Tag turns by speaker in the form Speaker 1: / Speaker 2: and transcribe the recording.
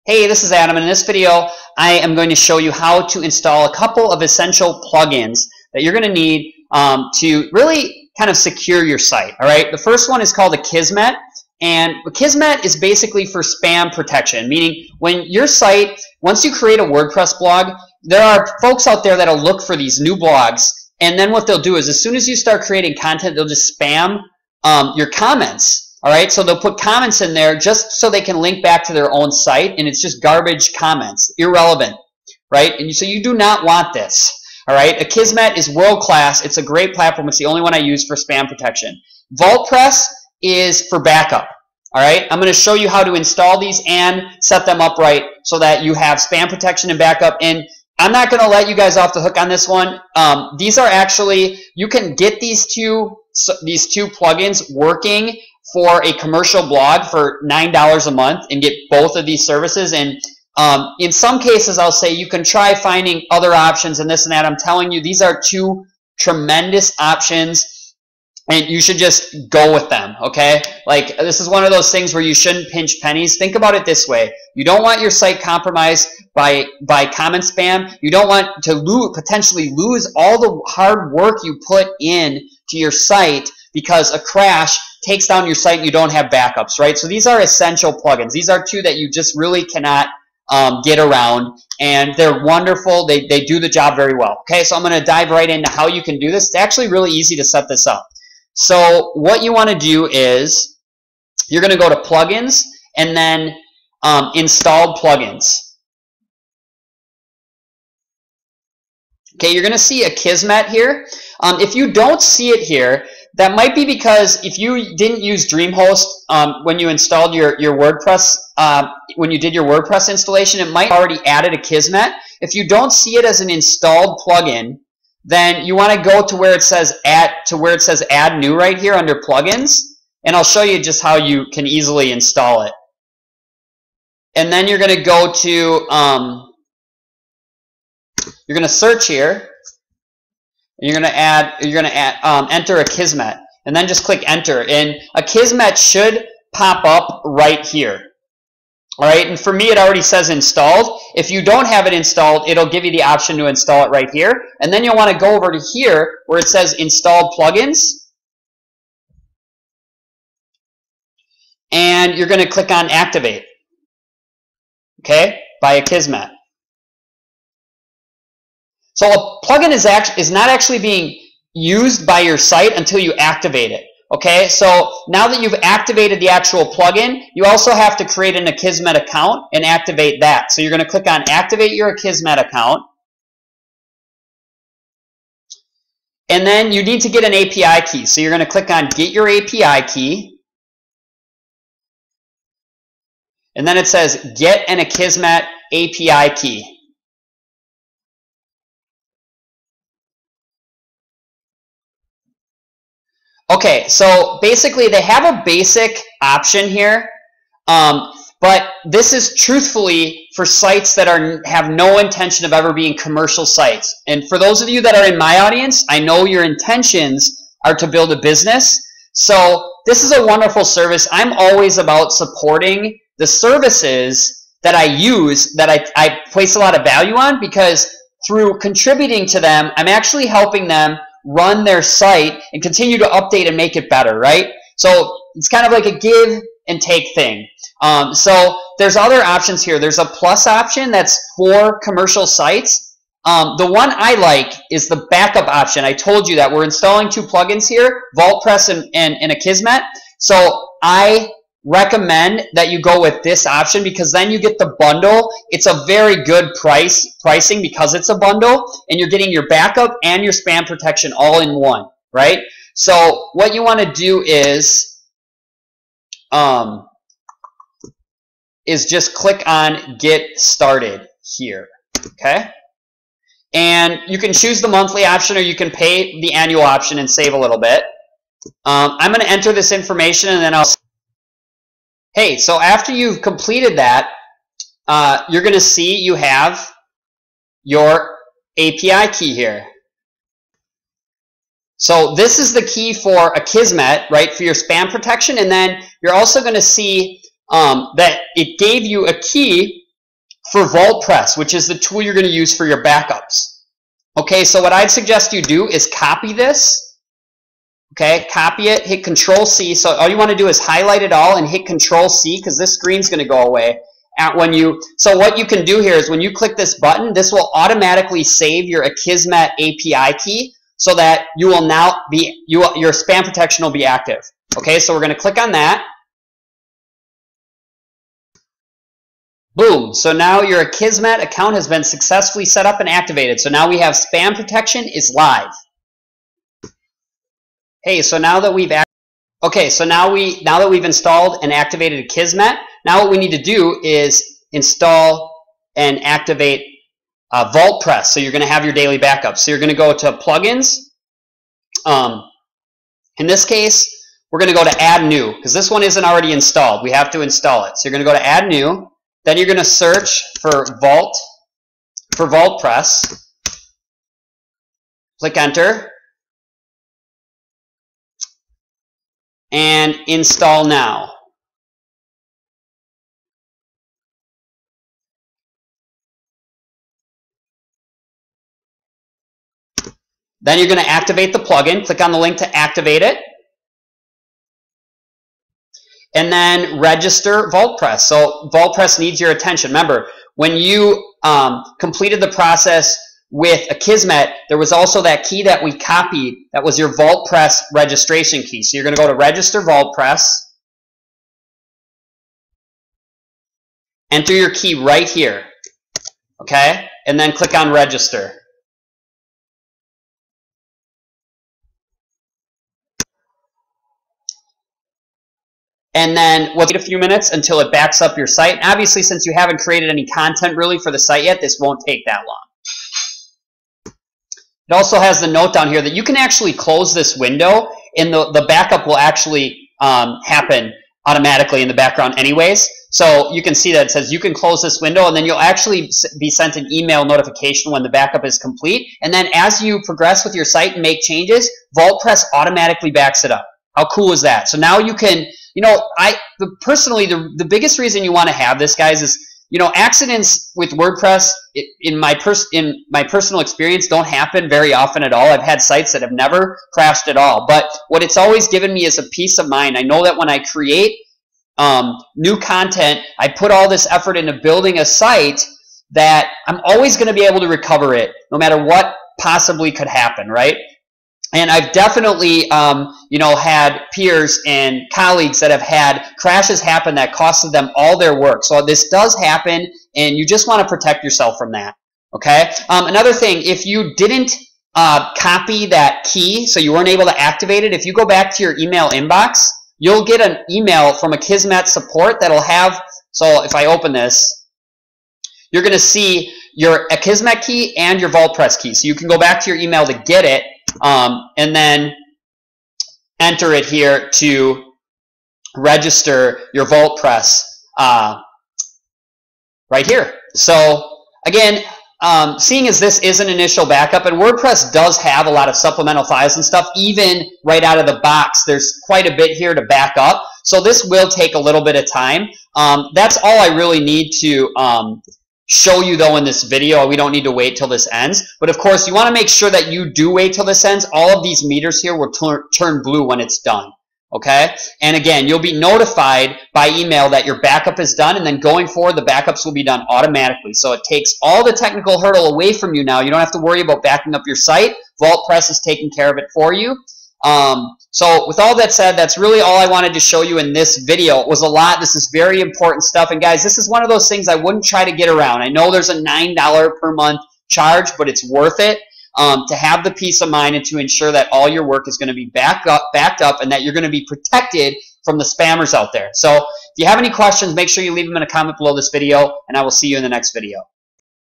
Speaker 1: Hey, this is Adam, and in this video I am going to show you how to install a couple of essential plugins that you're going to need to really kind of secure your site. Alright, the first one is called Akisment, and Akisment is basically for spam protection, meaning when your site, once you create a WordPress blog, there are folks out there that'll look for these new blogs, and then what they'll do is as soon as you start creating content, they'll just spam your comments. Alright, so they'll put comments in there just so they can link back to their own site, and it's just garbage comments, irrelevant, right? And so you do not want this. Alright, Akisment is world class. It's a great platform. It's the only one I use for spam protection. Vaultpress is for backup. Alright, I'm going to show you how to install these and set them up right so that you have spam protection and backup. And I'm not going to let you guys off the hook on this one. These are actually, you can get these two plugins working for a commercial blog for $9 a month and get both of these services. And in some cases, I'll say you can try finding other options and this and that. I'm telling you, these are two tremendous options, and you should just go with them, okay? Like, this is one of those things where you shouldn't pinch pennies. Think about it this way. You don't want your site compromised by comment spam. You don't want to potentially lose all the hard work you put in to your site because a crash takes down your site and you don't have backups, right? So these are essential plugins. These are two that you just really cannot get around, and they're wonderful. They do the job very well. Okay, so I'm going to dive right into how you can do this. It's actually really easy to set this up. So what you want to do is you're going to go to plugins and then installed plugins. Okay, you're going to see Akisment here. If you don't see it here, that might be because if you didn't use DreamHost when you installed your WordPress, when you did your WordPress installation, it might already added Akisment. If you don't see it as an installed plugin, then you want to go to where it says add new right here under plugins, and I'll show you just how you can easily install it. And then you're going to go to you're going to search here. You're going to enter Akisment, and then just click enter, and Akisment should pop up right here. All right, and for me it already says installed. If you don't have it installed, it'll give you the option to install it right here, and then you'll want to go over to here where it says installed plugins, and you're going to click on activate. Okay, by Akisment. So a plugin is not actually being used by your site until you activate it. Okay, so now that you've activated the actual plugin, you also have to create an Akisment account and activate that. So you're going to click on activate your Akisment account. And then you need to get an API key. So you're going to click on get your API key. And then it says get an Akisment API key. Okay, so basically they have a basic option here, but this is truthfully for sites that have no intention of ever being commercial sites. And for those of you that are in my audience, I know your intentions are to build a business. So this is a wonderful service. I'm always about supporting the services that I use, that I place a lot of value on, because through contributing to them, I'm actually helping them run their site and continue to update and make it better, right? So it's kind of like a give and take thing. So there's other options here. There's a plus option that's for commercial sites. The one I like is the backup option. I told you that we're installing two plugins here, Vaultpress and Akisment. So I recommend that you go with this option because then you get the bundle. It's a very good pricing because it's a bundle, and you're getting your backup and your spam protection all in one, right? So what you want to do is just click on get started here, okay? And you can choose the monthly option, or you can pay the annual option and save a little bit. I'm going to enter this information, and then I'll hey, so after you've completed that, you're going to see you have your API key here. So this is the key for Akisment, right, for your spam protection. And then you're also going to see that it gave you a key for Vaultpress, which is the tool you're going to use for your backups. Okay, so what I'd suggest you do is copy this. Okay, copy it, hit Control-C. So all you want to do is highlight it all and hit Control-C because this screen's going to go away. So what you can do here is when you click this button, this will automatically save your Akisment API key so that you will now be, your spam protection will be active. Okay, so we're going to click on that. Boom. So now your Akisment account has been successfully set up and activated. So now we have spam protection is live. Hey, so now that we've now that we've installed and activated Akisment, now what we need to do is install and activate Vaultpress. So you're going to have your daily backup. So you're going to go to Plugins. In this case, we're going to go to Add New because this one isn't already installed. We have to install it. So you're going to go to Add New. Then you're going to search for Vaultpress. Click Enter. And install now. Then you're going to activate the plugin. Click on the link to activate it. And then register Vaultpress. So Vaultpress needs your attention. Remember, when you completed the process with Akisment, there was also that key that we copied that was your Vaultpress registration key. So you're going to go to Register Vaultpress. Enter your key right here. Okay? And then click on Register. And then wait a few minutes until it backs up your site. And obviously, since you haven't created any content really for the site yet, this won't take that long. It also has the note down here that you can actually close this window and the backup will actually happen automatically in the background anyways. So you can see that it says you can close this window and then you'll actually be sent an email notification when the backup is complete. And then as you progress with your site and make changes, Vaultpress automatically backs it up. How cool is that? So now you can, personally, the biggest reason you want to have this, guys, is, accidents with WordPress, in my personal experience, don't happen very often at all. I've had sites that have never crashed at all. But what it's always given me is a peace of mind. I know that when I create new content, I put all this effort into building a site that I'm always going to be able to recover it, no matter what possibly could happen, right? And I've definitely, had peers and colleagues that have had crashes happen that costed them all their work. So this does happen, and you just want to protect yourself from that. Okay. Another thing, if you didn't copy that key, so you weren't able to activate it, if you go back to your email inbox, you'll get an email from Akisment support that'll have. So if I open this, you're going to see your Akisment key and your Vaultpress key. So you can go back to your email to get it. And then enter it here to register your Vaultpress right here. So again, seeing as this is an initial backup, and WordPress does have a lot of supplemental files and stuff, even right out of the box, there's quite a bit here to back up. So this will take a little bit of time. That's all I really need to show you though in this video. We don't need to wait till this ends, but of course you want to make sure that you do wait till this ends. All of these meters here will turn blue when it's done. Okay, and again, you'll be notified by email that your backup is done, and then going forward the backups will be done automatically. So it takes all the technical hurdle away from you now. You don't have to worry about backing up your site. Vaultpress is taking care of it for you. So with all that said, that's really all I wanted to show you in this video. It was a lot. This is very important stuff. And guys, this is one of those things I wouldn't try to get around. I know there's a $9 per month charge, but it's worth it to have the peace of mind and to ensure that all your work is going to be backed up and that you're going to be protected from the spammers out there. So if you have any questions, make sure you leave them in a comment below this video, and I will see you in the next video.